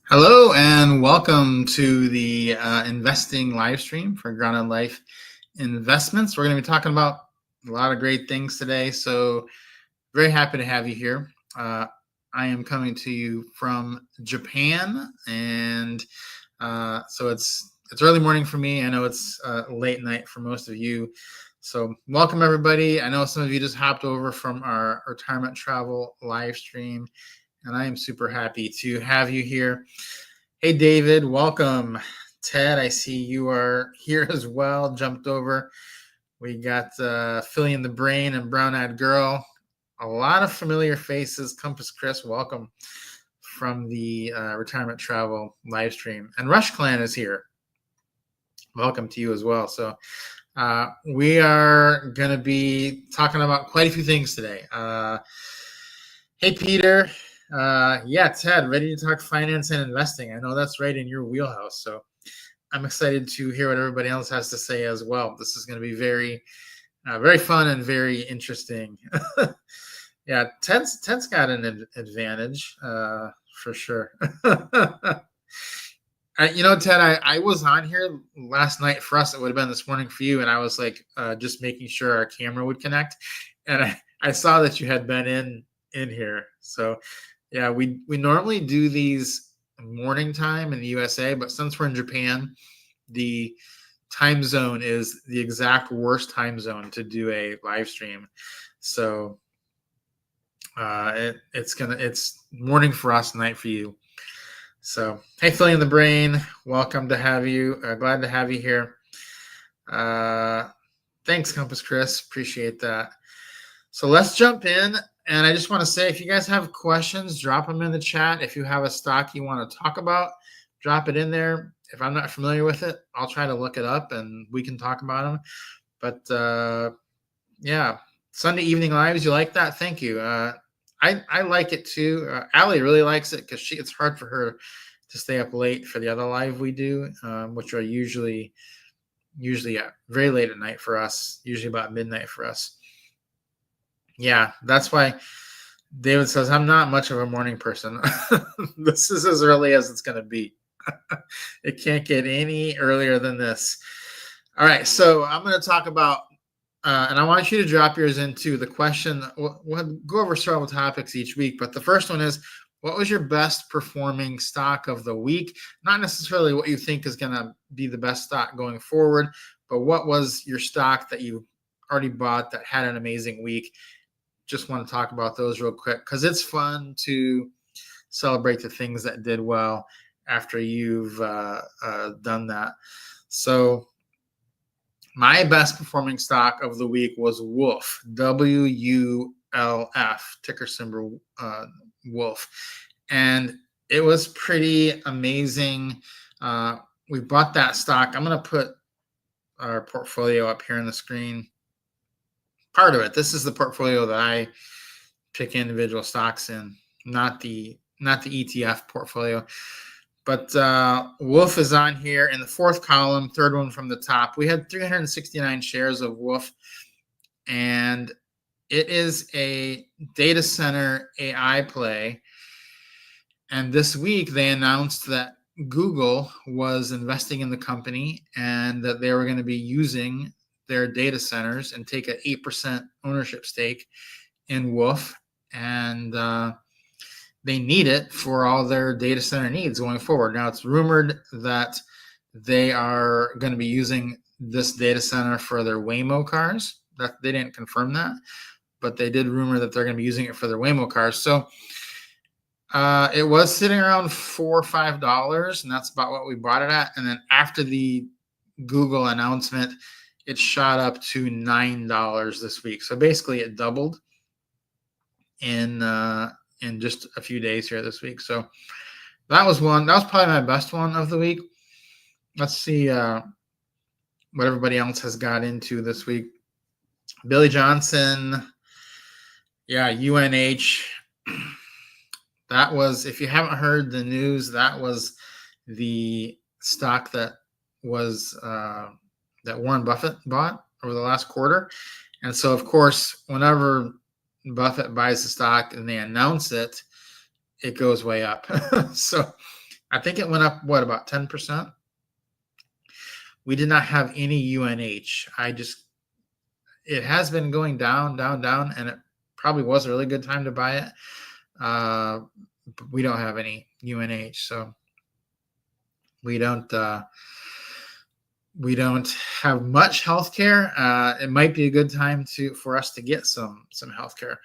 Hello and welcome to the investing live stream for Grounded Life Investments. We're going to be talking about a lot of great things today. So, very happy to have you here. I am coming to you from Japan, and so it's early morning for me. I know it's late night for most of you. So, welcome everybody. I know some of you just hopped over from our retirement travel live stream, and I am super happy to have you here. Hey, David, welcome. Ted, I see you are here as well, jumped over. We got Philly in the Brain and Brown Eyed Girl. A lot of familiar faces. Compass Chris, welcome from the retirement travel live stream. And Rush Clan is here. Welcome to you as well. So we are going to be talking about quite a few things today. Hey, Peter. Yeah, Ted, ready to talk finance and investing. I know that's right in your wheelhouse. So I'm excited to hear what everybody else has to say as well. This is going to be very, very fun and very interesting. Yeah, Ted's got an advantage for sure. Ted, I was on here last night for us. It would have been this morning for you, and I was like just making sure our camera would connect, and I saw that you had been in here. So yeah, we normally do these morning time in the USA, but since we're in Japan, the time zone is the exact worst time zone to do a live stream. So it's morning for us, night for you. So hey, Philly in the Brain, welcome to have you. Glad to have you here. Thanks, Compass Chris, appreciate that. So let's jump in. And I just want to say, if you guys have questions, drop them in the chat. If you have a stock you want to talk about, drop it in there. If I'm not familiar with it, I'll try to look it up and we can talk about them. But yeah, Sunday evening lives, you like that? Thank you. I like it too. Allie really likes it because it's hard for her to stay up late for the other live we do, which are usually very late at night for us, usually about midnight for us. Yeah, that's why David says, I'm not much of a morning person. This is as early as it's going to be. It can't get any earlier than this. All right, so I'm going to talk about, and I want you to drop yours into the question. We'll go over several topics each week, but the first one is, what was your best performing stock of the week? Not necessarily what you think is going to be the best stock going forward, but what was your stock that you already bought that had an amazing week? Just want to talk about those real quick because it's fun to celebrate the things that did well after you've done that. So my best performing stock of the week was Wolf, WULF, ticker symbol Wolf. And it was pretty amazing. We bought that stock. I'm going to put our portfolio up here on the screen. Part of it. This is the portfolio that I pick individual stocks in, not the ETF portfolio. But Wolf is on here in the fourth column, third one from the top. We had 369 shares of Wolf, and it is a data center AI play. And this week they announced that Google was investing in the company and that they were going to be using their data centers and take an 8% ownership stake in Wolf. And they need it for all their data center needs going forward. Now, it's rumored that they are going to be using this data center for their Waymo cars. That they didn't confirm that, but they did rumor that they're going to be using it for their Waymo cars. So it was sitting around $4 or $5, and that's about what we bought it at. And then after the Google announcement, it shot up to $9 this week. So basically, it doubled in just a few days here this week. So that was one. That was probably my best one of the week. Let's see what everybody else has got into this week. Billy Johnson, yeah, UNH. That was, if you haven't heard the news, that was the stock that was that Warren Buffett bought over the last quarter. And so, of course, whenever Buffett buys the stock and they announce it, it goes way up. So I think it went up, what, about 10%? We did not have any UNH. It has been going down, down, down, and it probably was a really good time to buy it. But we don't have any UNH, so we don't have much healthcare. It might be a good time for us to get some healthcare.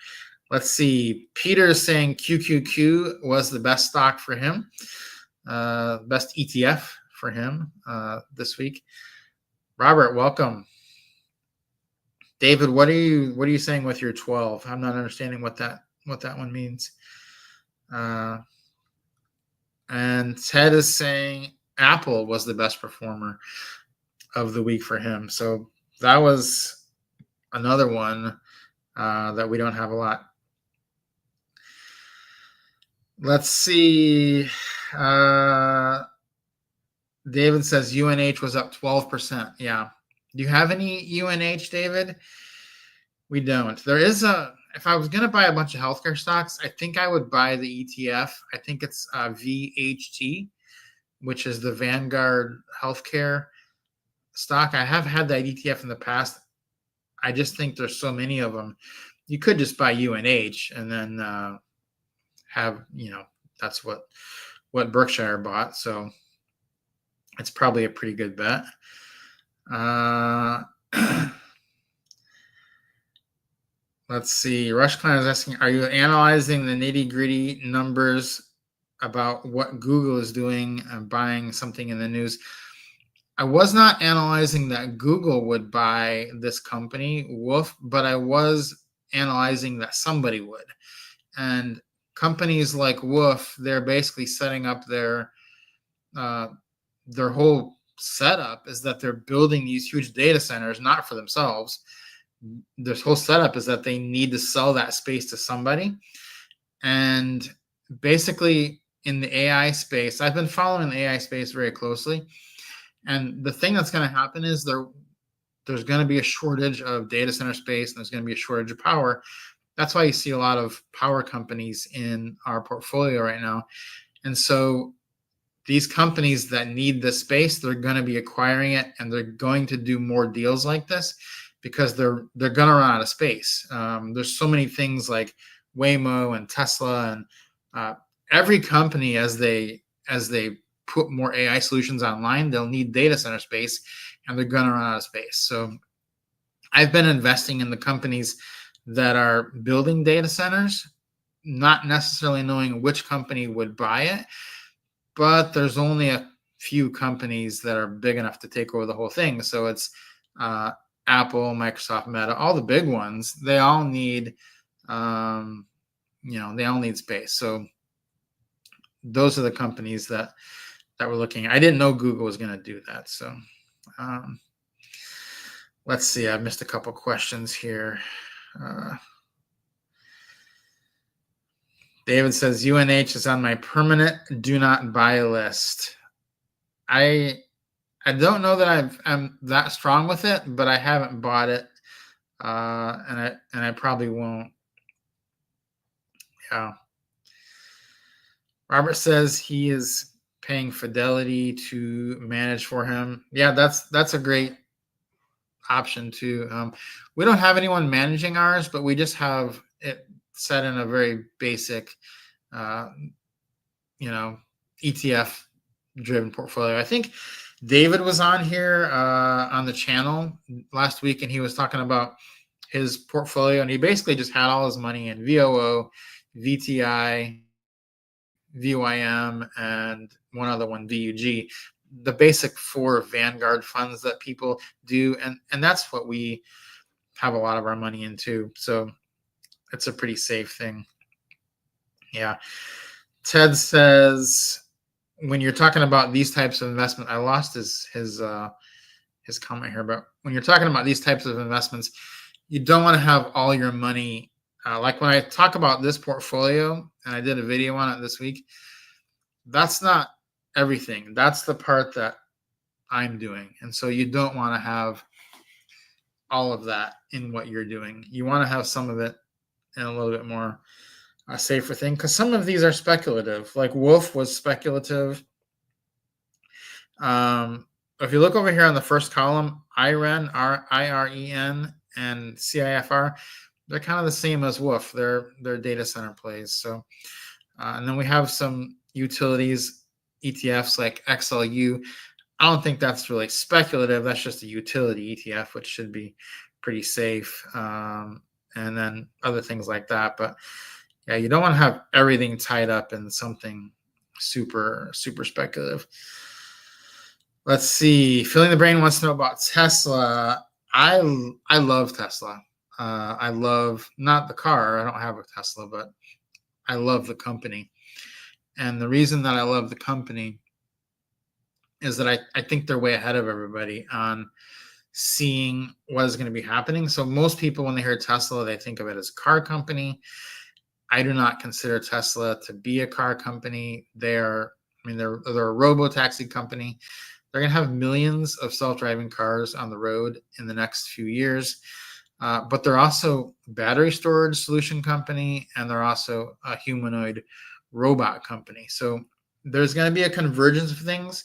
Let's see. Peter is saying QQQ was the best stock for him, best ETF for him this week. Robert, welcome. David, what are you saying with your 12? I'm not understanding what that one means. And Ted is saying Apple was the best performer of the week for him. So that was another one that we don't have a lot. Let's see. David says UNH was up 12%. Yeah. Do you have any UNH, David? We don't. There is if I was going to buy a bunch of healthcare stocks, I think I would buy the ETF. I think it's VHT, which is the Vanguard Healthcare stock. I have had that ETF in the past. I just think there's so many of them. You could just buy UNH and then have, that's what Berkshire bought. So it's probably a pretty good bet. Let's see. Rush Clan is asking, are you analyzing the nitty-gritty numbers about what Google is doing and buying something in the news? I was not analyzing that Google would buy this company, Wolf, but I was analyzing that somebody would. And companies like Wolf, they're basically setting up their whole setup is that they're building these huge data centers, not for themselves. This whole setup is that they need to sell that space to somebody. And basically in the AI space, I've been following the AI space very closely. And the thing that's going to happen is there's going to be a shortage of data center space and there's going to be a shortage of power. That's why you see a lot of power companies in our portfolio right now. And so these companies that need the space, they're going to be acquiring it and they're going to do more deals like this because they're going to run out of space. There's so many things like Waymo and Tesla and every company as they put more AI solutions online, they'll need data center space and they're going to run out of space. So I've been investing in the companies that are building data centers, not necessarily knowing which company would buy it, but there's only a few companies that are big enough to take over the whole thing. So it's Apple, Microsoft, Meta, all the big ones. They all need, they all need space. So those are the companies that we're looking at. I didn't know Google was going to do that. So let's see. I missed a couple questions here. David says UNH is on my permanent do not buy list. I don't know that I'm that strong with it, but I haven't bought it, and I probably won't. Yeah. Robert says he is paying Fidelity to manage for him. Yeah, that's a great option too. We don't have anyone managing ours, but we just have it set in a very basic, ETF driven portfolio. I think David was on here on the channel last week, and he was talking about his portfolio, and he basically just had all his money in VOO, VTI, VYM, and one other one, VUG. The basic 4 Vanguard funds that people do, and that's what we have a lot of our money into. So it's a pretty safe thing. Yeah. Ted says, when you're talking about these types of investment, I lost his comment here, but when you're talking about these types of investments, you don't want to have all your money. Like when I talk about this portfolio, and I did a video on it this week, that's not everything. That's the part that I'm doing. And so you don't want to have all of that in what you're doing. You want to have some of it in a little bit more safer thing, because some of these are speculative. Like Wolf was speculative. If you look over here on the first column, IREN, IREN, and CIFR, they're kind of the same as Wolf. They're data center plays. So, and then we have some utilities ETFs like XLU. I don't think that's really speculative. That's just a utility ETF, which should be pretty safe. And then other things like that. But yeah, you don't want to have everything tied up in something super speculative. Let's see. Filling the Brain wants to know about Tesla. I love Tesla. I love not the car. I don't have a Tesla, but I love the company. And the reason that I love the company is that I think they're way ahead of everybody on seeing what is going to be happening. So most people, when they hear Tesla, they think of it as a car company. I do not consider Tesla to be a car company. They're a robo-taxi company. They're going to have millions of self-driving cars on the road in the next few years. But they're also a battery storage solution company, and they're also a humanoid robot company. So there's going to be a convergence of things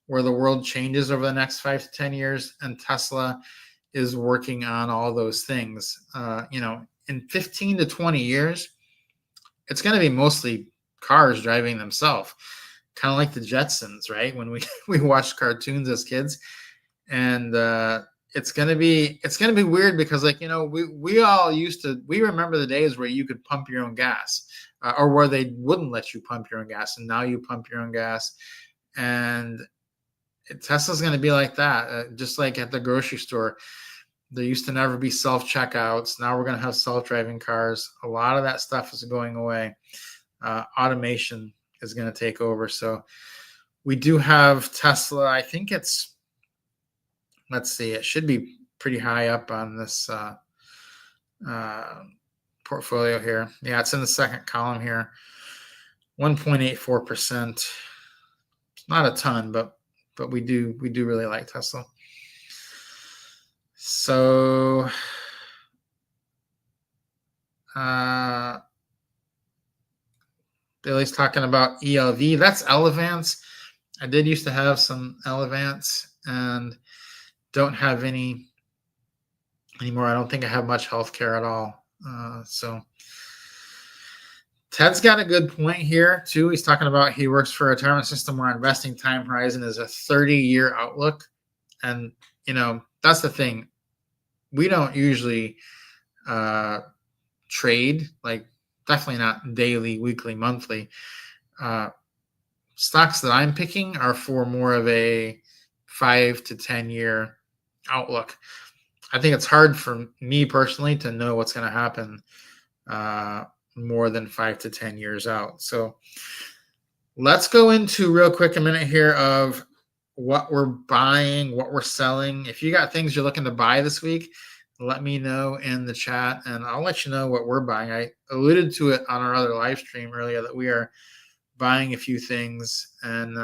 where the world changes over the next 5 to 10 years, and Tesla is working on all those things. In 15 to 20 years, it's going to be mostly cars driving themselves, kind of like the Jetsons, right? When we watched cartoons as kids, and it's gonna be weird because we all we remember the days where you could pump your own gas, or where they wouldn't let you pump your own gas, and now you pump your own gas, and Tesla's gonna be like that, just like at the grocery store. There used to never be self-checkouts. Now we're going to have self-driving cars. A lot of that stuff is going away. Automation is going to take over. So we do have Tesla. I think let's see, it should be pretty high up on this portfolio here. Yeah, it's in the second column here. 1.84%. Not a ton, but we do really like Tesla. So Billy's talking about ELV. That's Elevance. I did used to have some Elevance and don't have any anymore. I don't think I have much healthcare at all. So Ted's got a good point here too. He's talking about he works for a retirement system where investing time horizon is a 30-year outlook. And, that's the thing. We don't usually trade, like definitely not daily, weekly, monthly. Stocks that I'm picking are for more of a 5 to 10 year outlook. I think it's hard for me personally to know what's going to happen more than 5 to 10 years out. So let's go into real quick a minute here of what we're buying, what we're selling. If you got things you're looking to buy this week, let me know in the chat and I'll let you know what we're buying. I alluded to it on our other live stream earlier that we are buying a few things, and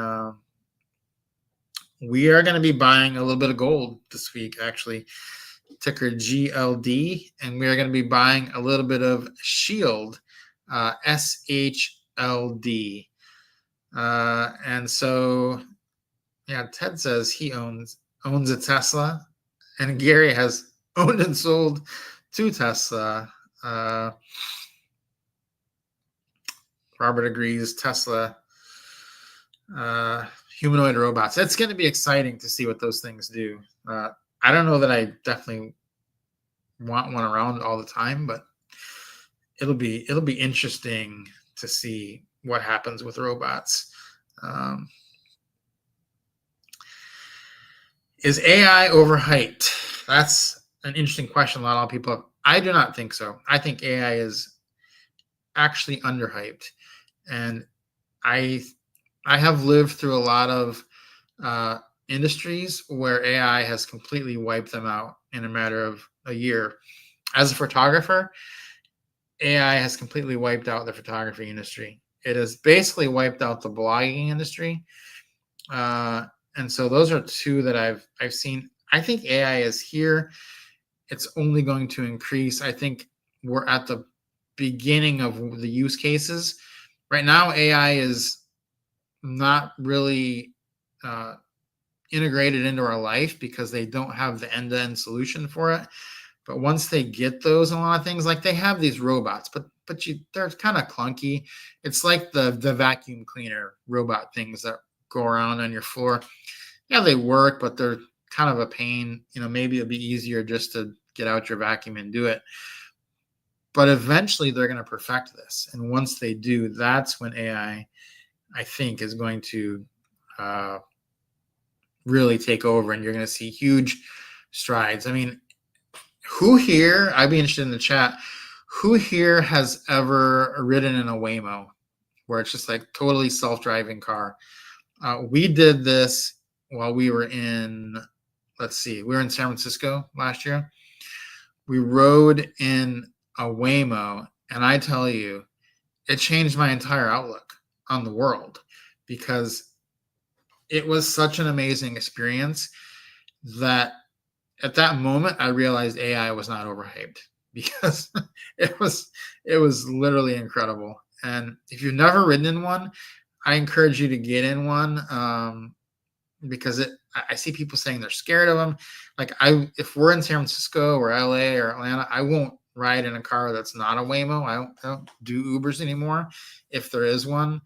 we are going to be buying a little bit of gold this week, actually, ticker GLD, and we are going to be buying a little bit of Shield, SHLD. And so, yeah, Ted says he owns a Tesla, and Gary has owned and sold 2 Tesla. Robert agrees. Tesla, humanoid robots. It's going to be exciting to see what those things do. I don't know that I definitely want one around all the time, but it'll be interesting to see what happens with robots. Is AI overhyped? That's an interesting question. A lot of people. I do not think so. I think AI is actually underhyped, and I have lived through a lot of industries where AI has completely wiped them out in a matter of a year. As a photographer, AI has completely wiped out the photography industry. It has basically wiped out the blogging industry. And so those are 2 that I've seen. I think AI is here. It's only going to increase. I think we're at the beginning of the use cases. Right now, AI is not really integrated into our life because they don't have the end-to-end solution for it. But once they get those and a lot of things, like they have these robots, but they're kind of clunky. It's like the vacuum cleaner robot things that go around on your floor. Yeah, they work, but they're kind of a pain. Maybe it'd be easier just to get out your vacuum and do it. But eventually they're going to perfect this. And once they do, that's when AI, I think, is going to really take over, and you're going to see huge strides. I mean, who here, I'd be interested in the chat, who here has ever ridden in a Waymo where it's just like totally self-driving car? We did this while we were in, we were in San Francisco last year. We rode in a Waymo, and I tell you, it changed my entire outlook on the world because it was such an amazing experience that at that moment I realized AI was not overhyped because it was literally incredible. And if you've never ridden in one, I encourage you to get in one because I see people saying they're scared of them. Like if we're in San Francisco or LA or Atlanta, I won't ride in a car that's not a Waymo. I don't do Ubers anymore if there is one,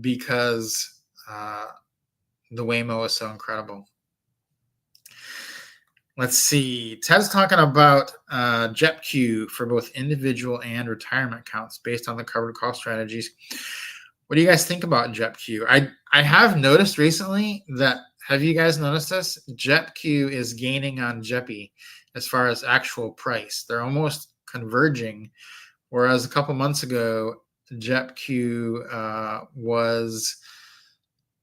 because the Waymo is so incredible. Let's see. Ted's talking about JetQ for both individual and retirement accounts based on the covered call strategies. What do you guys think about JetQ? I have noticed recently that, have you guys noticed this? JetQ is gaining on JEPI as far as actual price. They're almost converging, whereas a couple months ago, JetQ was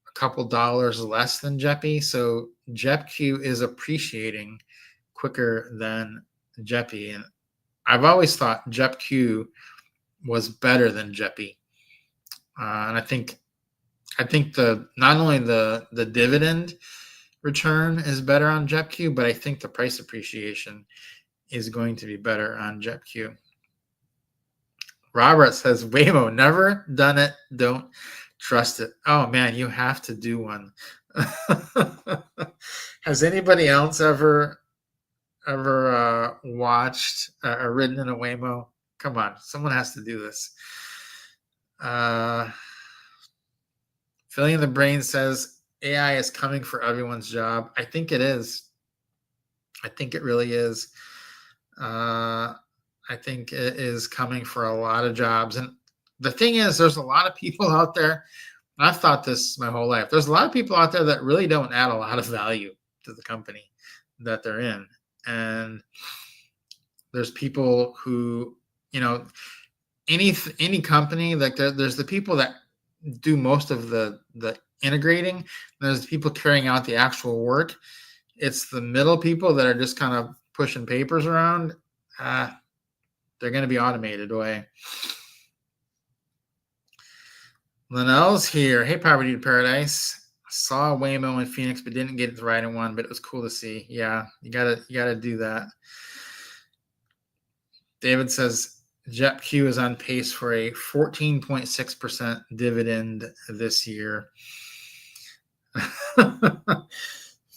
a couple dollars less than JEPI. So JetQ is appreciating quicker than JEPI. And I've always thought JetQ was better than JEPI. And I think not only the dividend return is better on JetQ, but I think the price appreciation is going to be better on JetQ. Robert says, Waymo, never done it. Don't trust it. Oh man, you have to do one. Has anybody else ever watched or ridden in a Waymo? Come on, someone has to do this. Filling in the Brain says AI is coming for everyone's job. I think it is. I think it really is. I think it is coming for a lot of jobs. And the thing is, there's a lot of people out there, and I've thought this my whole life, there's a lot of people out there that really don't add a lot of value to the company that they're in. And there's people who, any company, like there's the people that do most of the integrating. There's people carrying out the actual work. It's the middle people that are just kind of pushing papers around. They're going to be automated away. Linnell's here. Hey, Poverty to Paradise. I saw a Waymo in Phoenix, but didn't get to ride in one, but it was cool to see. Yeah, you gotta do that. David says JetQ is on pace for a 14.6% dividend this year.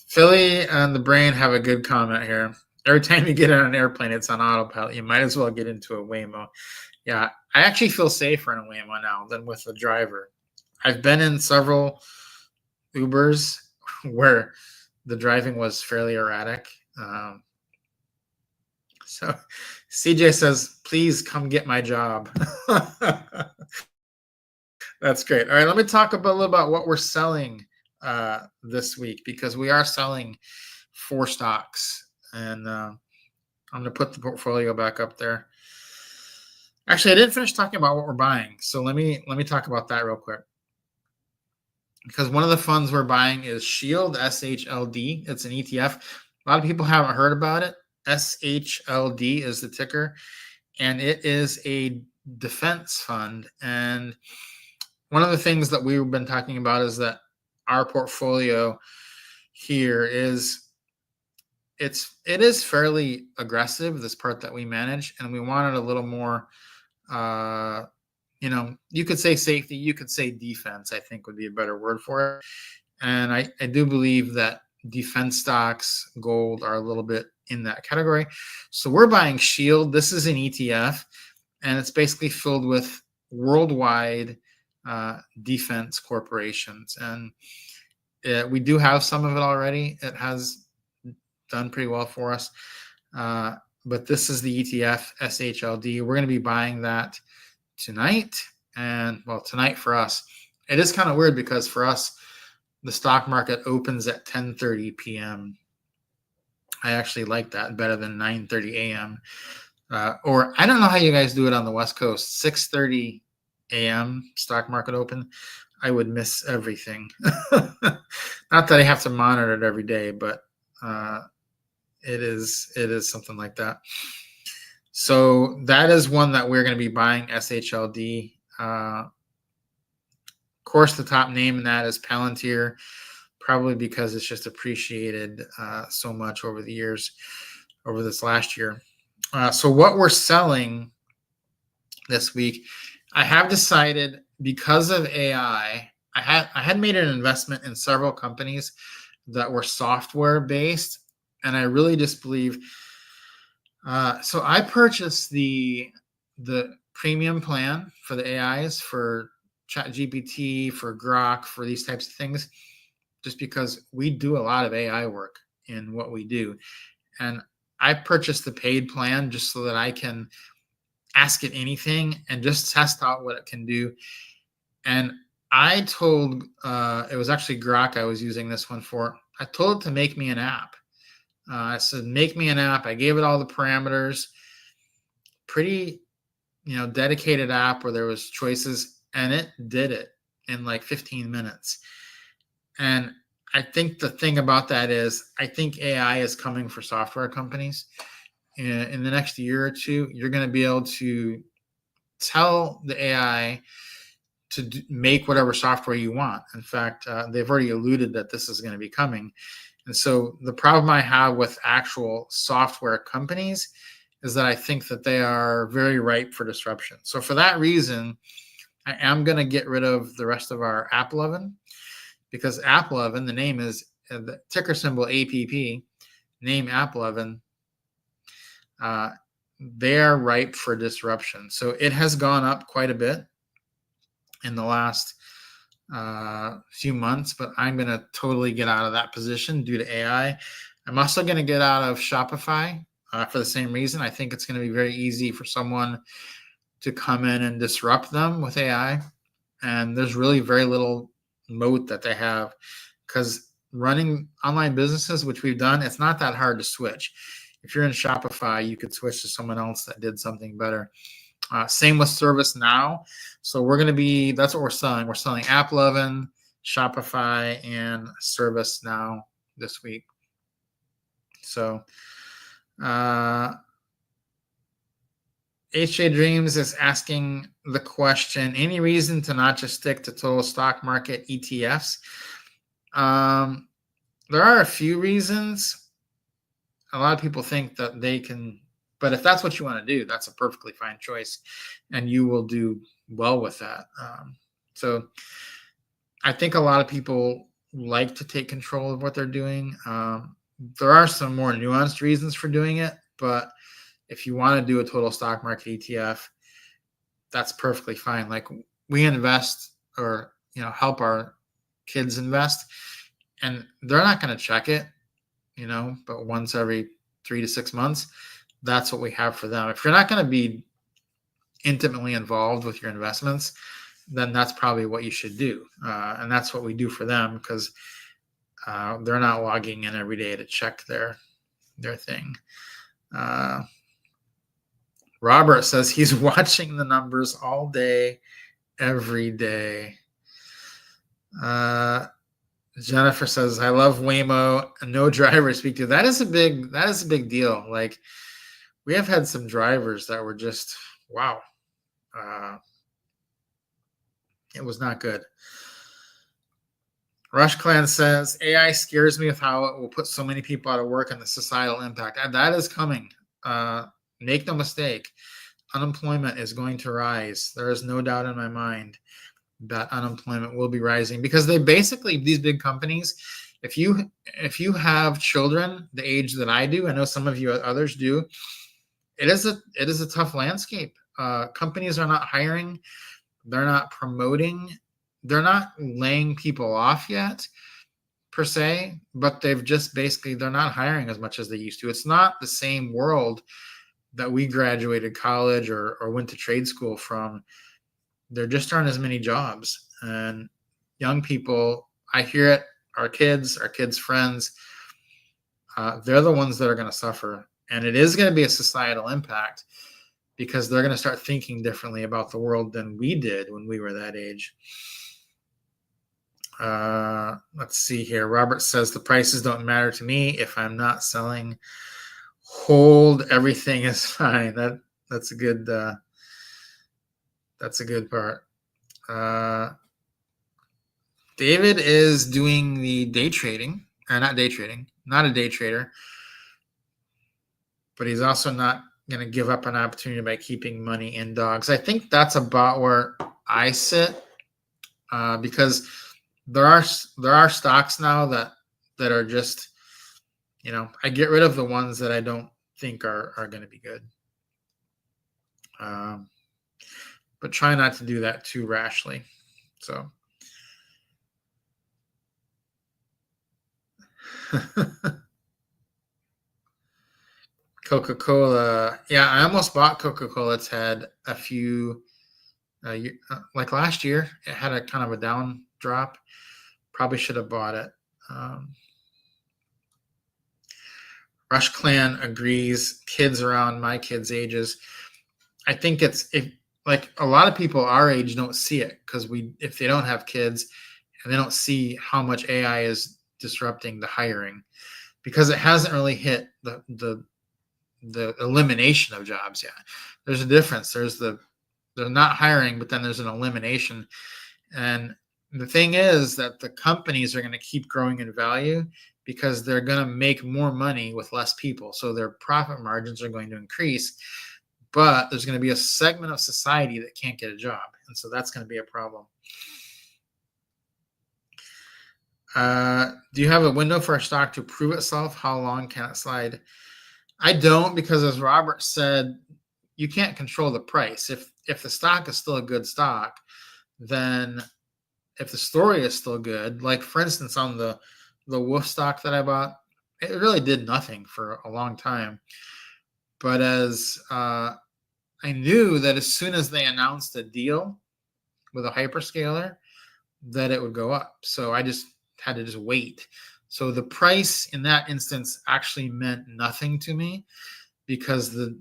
Philly and the Brain have a good comment here. Every time you get on an airplane, it's on autopilot. You might as well get into a Waymo. Yeah, I actually feel safer in a Waymo now than with a driver. I've been in several Ubers where the driving was fairly erratic. So CJ says, please come get my job. That's great. All right, let me talk a little about what we're selling this week, because we are selling 4 stocks. And I'm going to put the portfolio back up there. Actually, I didn't finish talking about what we're buying. So let me talk about that real quick. Because one of the funds we're buying is Shield, SHLD. It's an ETF. A lot of people haven't heard about it. SHLD is the ticker. And it is a defense fund. And one of the things that we've been talking about is that our portfolio here it is fairly aggressive, this part that we manage, and we wanted a little more, you could say safety, you could say defense, I think would be a better word for it. And I do believe that defense stocks, gold are a little bit in that category. So we're buying Shield. This is an ETF, and it's basically filled with worldwide defense corporations. And we do have some of it already. It has done pretty well for us. But this is the ETF, SHLD. We're going to be buying that tonight. And well, tonight for us. It is kind of weird because for us, the stock market opens at 10:30 p.m. I actually like that better than 9:30 a.m. Or I don't know how you guys do it on the West Coast. 6:30 a.m. stock market open. I would miss everything. Not that I have to monitor it every day, but it is something like that. So that is one that we're going to be buying, SHLD. Of course, the top name in that is Palantir, probably because it's just appreciated so much over the years, over this last year. So what we're selling this week, I have decided because of AI, I had made an investment in several companies that were software based, and I really just believe. So I purchased the premium plan for the AIs, for ChatGPT, for Grok, for these types of things, just because we do a lot of AI work in what we do. And I purchased the paid plan just so that I can ask it anything and just test out what it can do. And I told, it was actually Grok I was using this one for. I told it to make me an app. I said, make me an app. I gave it all the parameters, pretty, dedicated app where there was choices, and it did it in like 15 minutes. And I think the thing about that is I think AI is coming for software companies. In the next year or two, you're going to be able to tell the AI to make whatever software you want. In fact, they've already alluded that this is going to be coming. And so the problem I have with actual software companies is that I think that they are very ripe for disruption. So for that reason, I am going to get rid of the rest of our AppLovin, because AppLovin, the name is the ticker symbol APP, name AppLovin. They are ripe for disruption. So it has gone up quite a bit in the last few months, but I'm going to totally get out of that position due to AI. I'm also going to get out of Shopify for the same reason. I think it's going to be very easy for someone to come in and disrupt them with AI. And there's really very little moat that they have, because running online businesses, which we've done, it's not that hard to switch. If you're in Shopify, you could switch to someone else that did something better. Same with ServiceNow. So that's what we're selling. We're selling AppLovin, Shopify, and ServiceNow this week. So HJ Dreams is asking the question, any reason to not just stick to total stock market ETFs? There are a few reasons. A lot of people think that they can, but if that's what you want to do, that's a perfectly fine choice, and you will do well with that. So I think a lot of people like to take control of what they're doing. There are some more nuanced reasons for doing it, but if you want to do a total stock market ETF, that's perfectly fine. Like, we invest, or help our kids invest, and they're not going to check it, but once every 3 to 6 months, that's what we have for them. If you're not going to be intimately involved with your investments, then that's probably what you should do. And that's what we do for them, because they're not logging in every day to check their thing. Robert says he's watching the numbers all day, every day. Jennifer says, I love Waymo, no driver to speak to. That is a big deal. Like, we have had some drivers that were just, wow. It was not good. Rush Clan says, AI scares me with how it will put so many people out of work and the societal impact. And that is coming. Make no mistake, unemployment is going to rise. There is no doubt in my mind. that unemployment will be rising, because they basically, these big companies, if you have children the age that I do, I know some of you others do, it is a tough landscape. Companies are not hiring, they're not promoting, they're not laying people off yet per se, but they've just basically, they're not hiring as much as they used to. It's not the same world that we graduated college or went to trade school from. There just aren't as many jobs. And young people, I hear it, our kids' friends, they're the ones that are going to suffer. And it is going to be a societal impact, because they're going to start thinking differently about the world than we did when we were that age. Let's see here. Robert says the prices don't matter to me if I'm not selling. Hold, everything is fine. That's a good part. David is doing the day trading, or not day trading, not a day trader, but he's also not going to give up an opportunity by keeping money in dogs. I think that's about where I sit, because there are stocks now that are just, I get rid of the ones that I don't think are going to be good. But try not to do that too rashly. So. Coca-Cola. Yeah, I almost bought Coca-Cola. It's had a few, like last year, it had a kind of a down drop. Probably should have bought it. Rush Clan agrees. Kids around my kids' ages. I think if like a lot of people our age don't see it, because if they don't have kids and they don't see how much AI is disrupting the hiring, because it hasn't really hit the elimination of jobs yet. There's a difference. They're not hiring, but then there's an elimination. And the thing is that the companies are going to keep growing in value, because they're going to make more money with less people. So their profit margins are going to increase, but there's going to be a segment of society that can't get a job. And so that's going to be a problem. Do you have a window for a stock to prove itself? How long can it slide? I don't, because as Robert said, you can't control the price. If the stock is still a good stock, then if the story is still good, like for instance on the Wolf stock that I bought, it really did nothing for a long time. But as I knew that as soon as they announced a deal with a hyperscaler, that it would go up. So I just had to just wait. So the price in that instance actually meant nothing to me, because the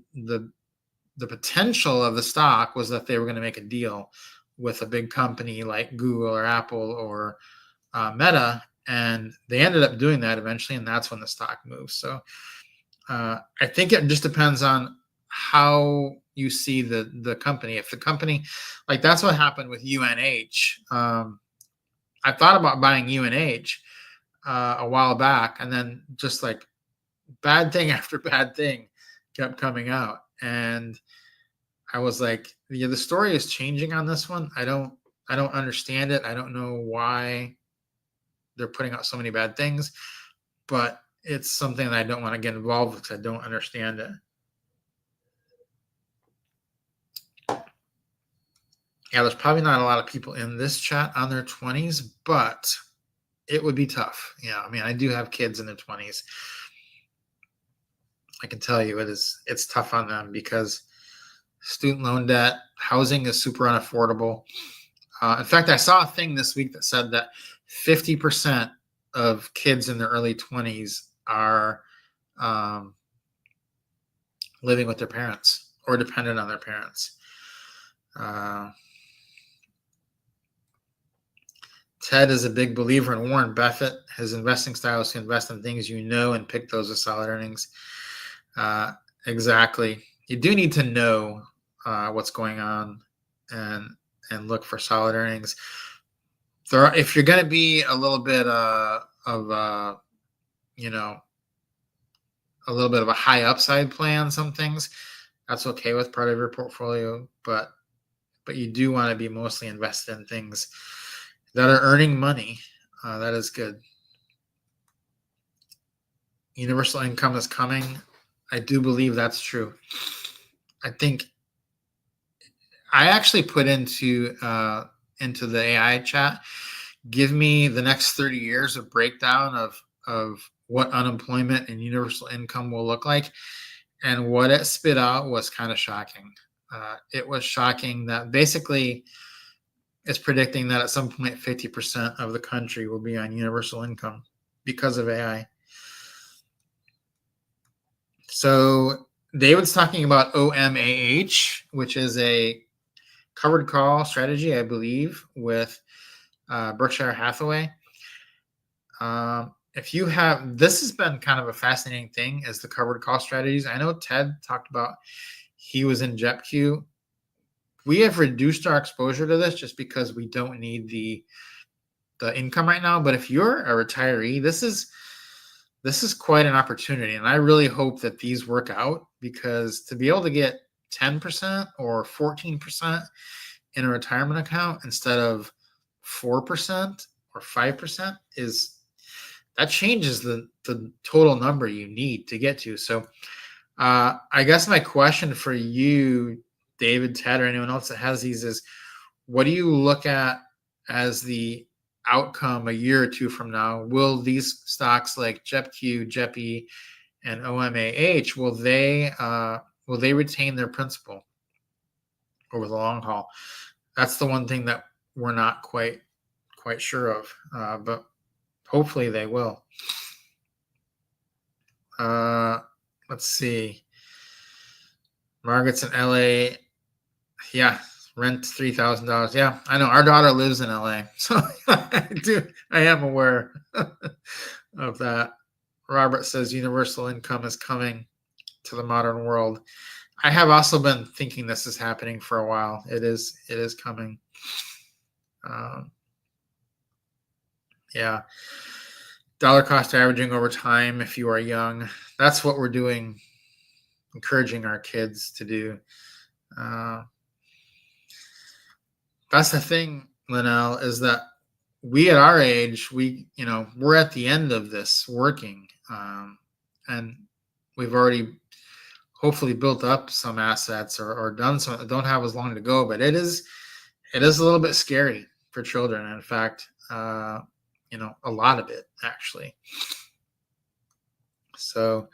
potential of the stock was that they were going to make a deal with a big company like Google or Apple or Meta, and they ended up doing that eventually, and that's when the stock moves. So I think it just depends on how you see the company. If the company, like that's what happened with UNH. I thought about buying UNH a while back, and then just like bad thing after bad thing kept coming out, and I was like, yeah, the story is changing on this one. I don't understand it. I don't know why they're putting out so many bad things, but it's something that I don't want to get involved with, because I don't understand it. Yeah, there's probably not a lot of people in this chat on their 20s, but it would be tough. Yeah, I mean, I do have kids in their 20s. I can tell you it's tough on them, because student loan debt, housing is super unaffordable. In fact, I saw a thing this week that said that 50% of kids in their early 20s are living with their parents or dependent on their parents. Ted is a big believer in Warren Buffett. His investing style is to invest in things you know and pick those with solid earnings. Exactly. You do need to know what's going on and look for solid earnings. If you're going to be a little bit of a little bit of a high upside play on some things, that's okay with part of your portfolio. But but you do want to be mostly invested in things that are earning money. That is good. Universal income is coming. I do believe that's true. I think I actually put into the AI chat, give me the next 30 years of breakdown of what unemployment and universal income will look like. And what it spit out was kind of shocking. It was shocking that basically it's predicting that at some point 50% of the country will be on universal income because of AI. So David's talking about OMAH, which is a covered call strategy, I believe, with Berkshire Hathaway. If you have, this has been kind of a fascinating thing, is the covered call strategies. I know Ted talked about he was in JEPQ. We have reduced our exposure to this just because we don't need the income right now. But if you're a retiree, this is quite an opportunity, and I really hope that these work out, because to be able to get 10% or 14% in a retirement account instead of 4% or 5% that changes the total number you need to get to. So I guess my question for you, David, Ted, or anyone else that has these is, what do you look at as the outcome a year or two from now? Will these stocks like JEPQ, JEPI, and OMAH, will they retain their principal over the long haul? That's the one thing that we're not quite sure of, but hopefully they will. Let's see. Margaret's in LA. Yeah, rent $3,000. Yeah, I know. Our daughter lives in LA, so I am aware of that. Robert says universal income is coming to the modern world. I have also been thinking this is happening for a while. It is coming. Yeah. Dollar cost averaging over time if you are young. That's what we're doing, encouraging our kids to do. That's the thing, Linnell, is that we at our age, we're at the end of this working, and we've already hopefully built up some assets or done some, don't have as long to go, but it is a little bit scary for children. In fact, a lot of it actually. So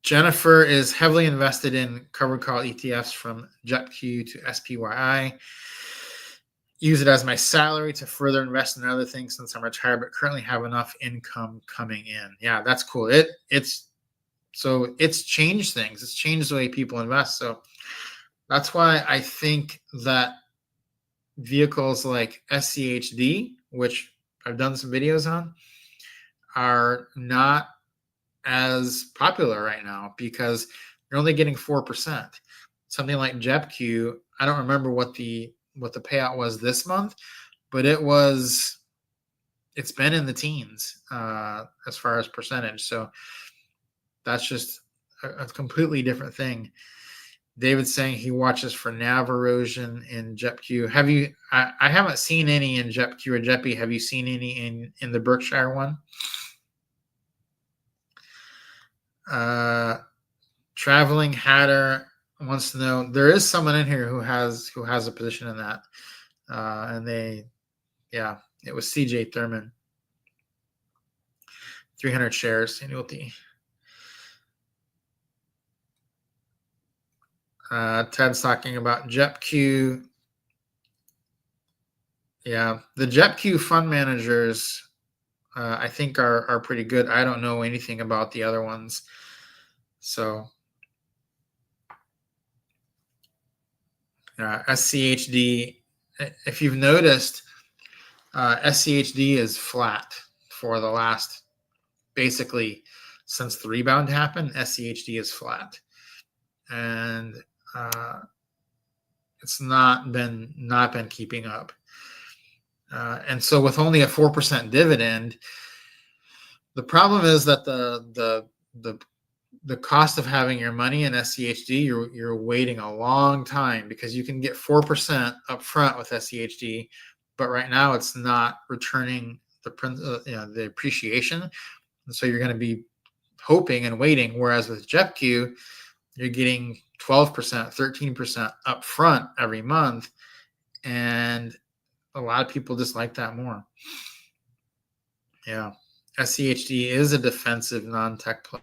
Jennifer is heavily invested in covered call ETFs from JEPQ to SPYI. Use it as my salary to further invest in other things since I'm retired, but currently have enough income coming in. Yeah, that's cool. It's changed things. It's changed the way people invest. So that's why I think that vehicles like SCHD, which I've done some videos on, are not as popular right now because you're only getting 4%. Something like JEPQ, I don't remember what the payout was this month, but it's been in the teens as far as percentage. So that's just a completely different thing. David's saying he watches for NAV erosion in JEPQ. I haven't seen any in JEPQ or JEPI. Have you seen any in the Berkshire one? Traveling Hatter wants to know, there is someone in here who has a position in that, and it was CJ Thurman, 300 shares annuity. Ted's talking about JEPQ. Yeah, the JEPQ fund managers, I think are pretty good. I don't know anything about the other ones, so SCHD. If you've noticed, SCHD is flat for the last, basically since the rebound happened. SCHD is flat, and it's not been keeping up. And so with only a 4% dividend, the problem is that the the cost of having your money in SCHD, you're waiting a long time because you can get 4% up front with SCHD, but right now it's not returning the appreciation, and so you're going to be hoping and waiting. Whereas with JEPQ, you're getting 12%, 13% up front every month, and a lot of people just like that more. Yeah, SCHD is a defensive non-tech play.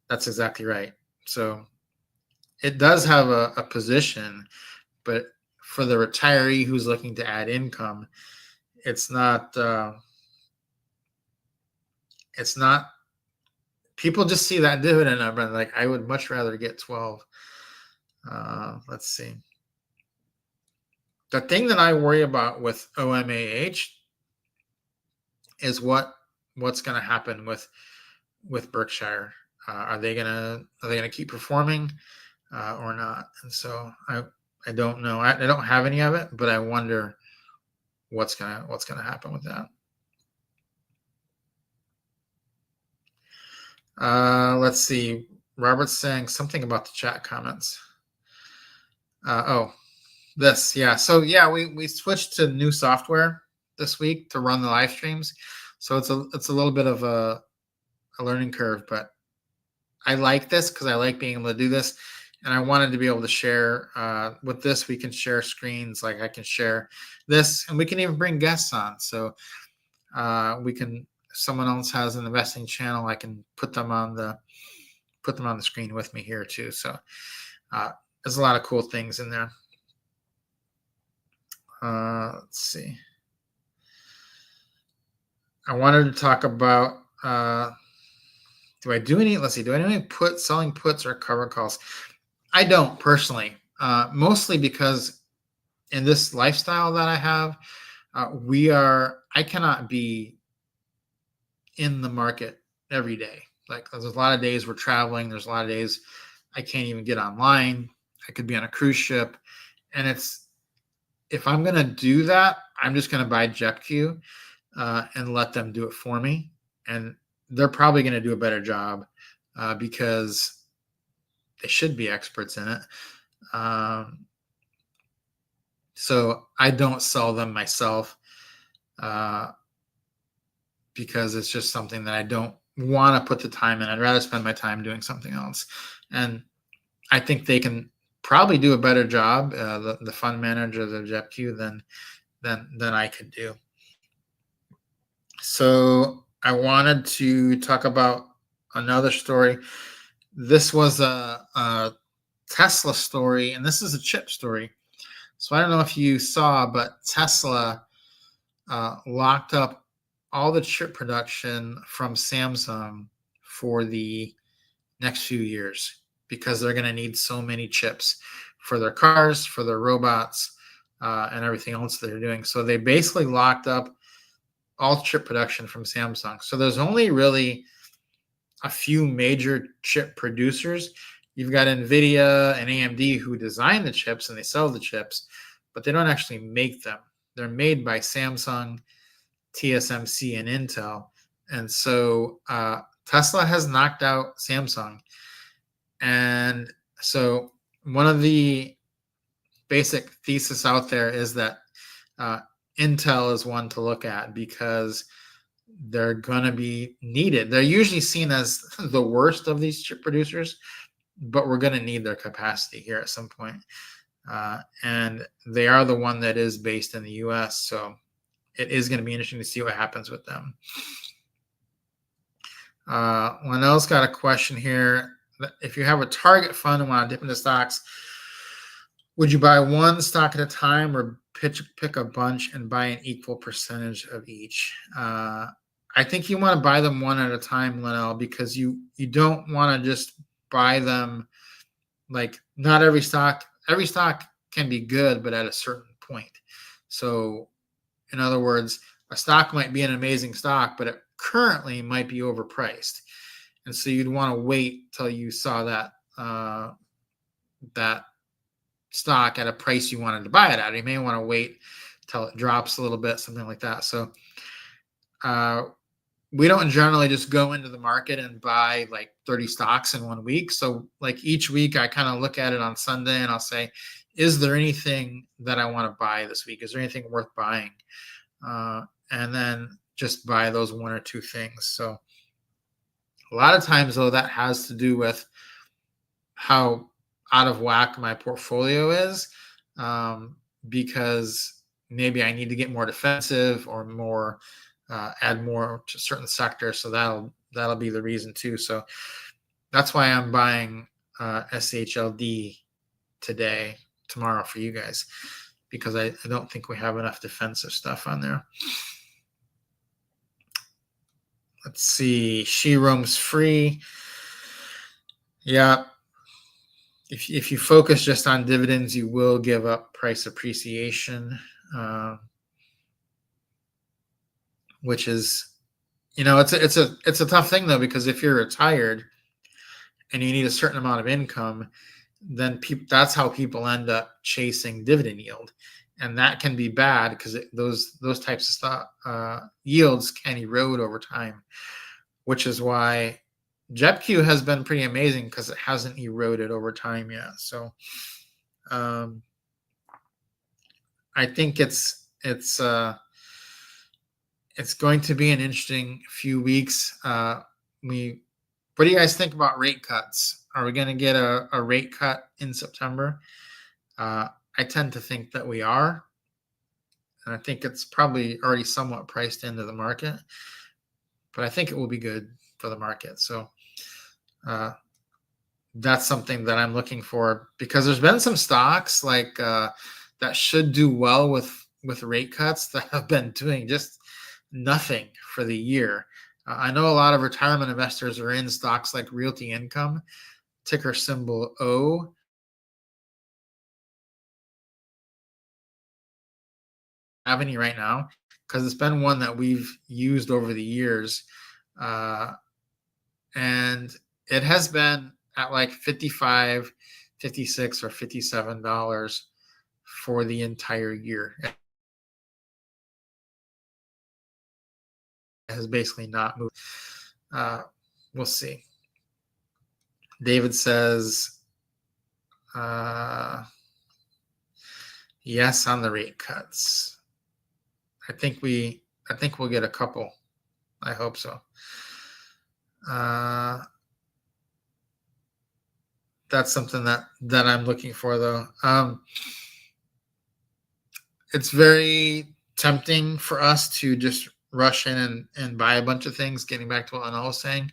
That's exactly right. So it does have a position, but for the retiree who's looking to add income, it's not. It's not. People just see that dividend number and like, I would much rather get 12. Let's see. The thing that I worry about with OMAH is what's going to happen with Berkshire. Are they gonna keep performing or not? And so I don't know. I don't have any of it, but I wonder what's gonna happen with that. Let's see. Robert's saying something about the chat comments. This, yeah. So yeah, we switched to new software this week to run the live streams. So it's a little bit of a learning curve, but I like this because I like being able to do this, and I wanted to be able to share. With this, we can share screens. Like I can share this, and we can even bring guests on. So we can. If someone else has an investing channel, I can put them on the screen with me here too. So there's a lot of cool things in there. Let's see. I wanted to talk about. Do I do any? Let's see. Do I do any selling puts or cover calls? I don't personally. Mostly because in this lifestyle that I have, I cannot be in the market every day. Like there's a lot of days we're traveling. There's a lot of days I can't even get online. I could be on a cruise ship, and if I'm gonna do that, I'm just gonna buy JEPQ and let them do it for me, and they're probably gonna do a better job because they should be experts in it. So I don't sell them myself because it's just something that I don't want to put the time in. I'd rather spend my time doing something else. And I think they can probably do a better job, the fund managers of JEPQ than I could do. So I wanted to talk about another story. This was a Tesla story, and this is a chip story. So I don't know if you saw, but Tesla locked up all the chip production from Samsung for the next few years because they're going to need so many chips for their cars, for their robots, and everything else they're doing. So they basically locked up all chip production from Samsung. So there's only really a few major chip producers. You've got NVIDIA and AMD who design the chips and they sell the chips, but they don't actually make them. They're made by Samsung, TSMC, and Intel. And so Tesla has knocked out Samsung. And so one of the basic thesis out there is that Intel is one to look at because they're going to be needed. They're usually seen as the worst of these chip producers, but we're going to need their capacity here at some point. And they are the one that is based in the US. So it is going to be interesting to see what happens with them. Lionel's got a question here. If you have a target fund and want to dip into stocks, would you buy one stock at a time or pick a bunch and buy an equal percentage of each? I think you want to buy them one at a time, Lionel, because you don't want to just buy them. Like not every stock can be good, but at a certain point. So in other words, a stock might be an amazing stock, but it currently might be overpriced. And so you'd want to wait till you saw that that stock at a price you wanted to buy it at. You may want to wait till it drops a little bit, something like that. So we don't generally just go into the market and buy like 30 stocks in 1 week. So like each week I kind of look at it on Sunday and I'll say, is there anything that I want to buy this week? Is there anything worth buying? And then just buy those one or two things. So a lot of times though, that has to do with how out of whack my portfolio is, because maybe I need to get more defensive or more add more to certain sectors. So that'll be the reason too. So that's why I'm buying SHLD tomorrow for you guys, because I don't think we have enough defensive stuff on there. Let's see. She roams free. Yeah. If you focus just on dividends, you will give up price appreciation, which is, it's a tough thing though, because if you're retired and you need a certain amount of income, then that's how people end up chasing dividend yield, and that can be bad because those types of stock yields can erode over time, which is why JEPQ has been pretty amazing because it hasn't eroded over time yet. So I think it's going to be an interesting few weeks. What do you guys think about rate cuts? Are we going to get a rate cut in September? I tend to think that we are. And I think it's probably already somewhat priced into the market. But I think it will be good for the market. So that's something that I'm looking for, because there's been some stocks like that should do well with rate cuts that have been doing just nothing for the year. I know a lot of retirement investors are in stocks like Realty Income, ticker symbol O. Have any right now, because it's been one that we've used over the years, and it has been at like $55, $56, or $57 for the entire year. It has basically not moved. We'll see. David says yes on the rate cuts. I think we'll get a couple. I hope so. That's something that I'm looking for, though. It's very tempting for us to just rush in and buy a bunch of things, getting back to what Anil was saying,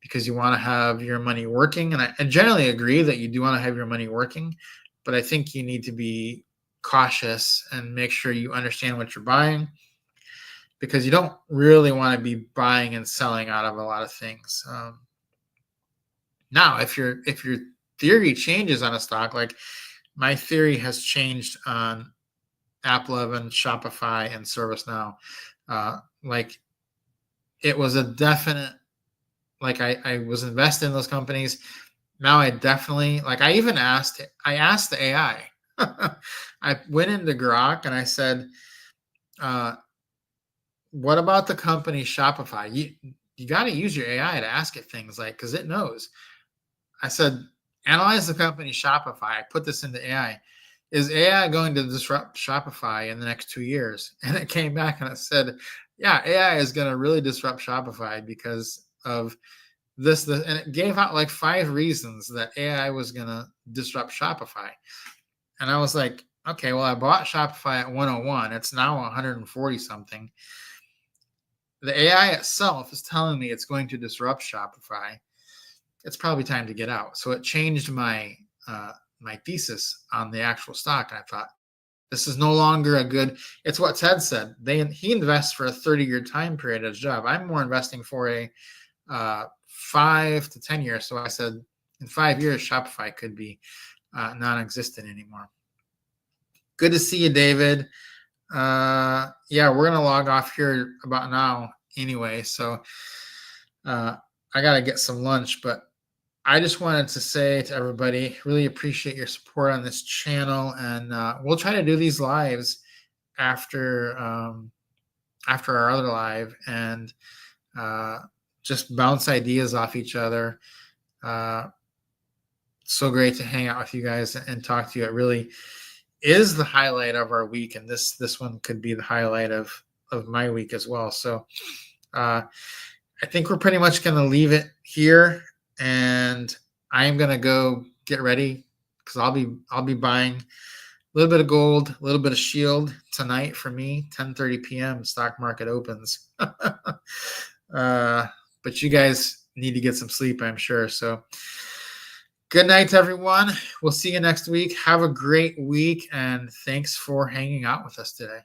because you want to have your money working. And I generally agree that you do want to have your money working, but I think you need to be cautious and make sure you understand what you're buying, because you don't really want to be buying and selling out of a lot of things. Now, if your theory changes on a stock, like my theory has changed on AppLovin, Shopify, and ServiceNow. Like it was a definite, like I was invested in those companies. Now I definitely, like I asked the AI. I went into Grok and I said, what about the company Shopify? You got to use your AI to ask it things, like, because it knows. I said, analyze the company Shopify. I put this into AI. Is AI going to disrupt Shopify in the next 2 years? And it came back and it said, yeah, AI is going to really disrupt Shopify because of this. And it gave out like 5 reasons that AI was going to disrupt Shopify. And I was like, okay, well, I bought Shopify at 101. It's now 140 something. The AI itself is telling me it's going to disrupt Shopify. It's probably time to get out. So it changed my thesis on the actual stock. I thought, this is no longer a good. It's what Ted said. He invests for a 30-year time period at his job. I'm more investing for a 5 to 10 years. So I said, in 5 years, Shopify could be non-existent anymore. Good to see you, David. Yeah, we're gonna log off here about now anyway. So I gotta get some lunch, but I just wanted to say to everybody, really appreciate your support on this channel, and we'll try to do these lives after our other live, and just bounce ideas off each other. So great to hang out with you guys and talk to you. It really is the highlight of our week, and this one could be the highlight of my week as well. So I think we're pretty much going to leave it here, and I am going to go get ready because I'll be buying a little bit of gold, a little bit of shield tonight for me. 10:30 p.m. stock market opens. But you guys need to get some sleep, I'm sure. So good night, everyone. We'll see you next week. Have a great week, and thanks for hanging out with us today.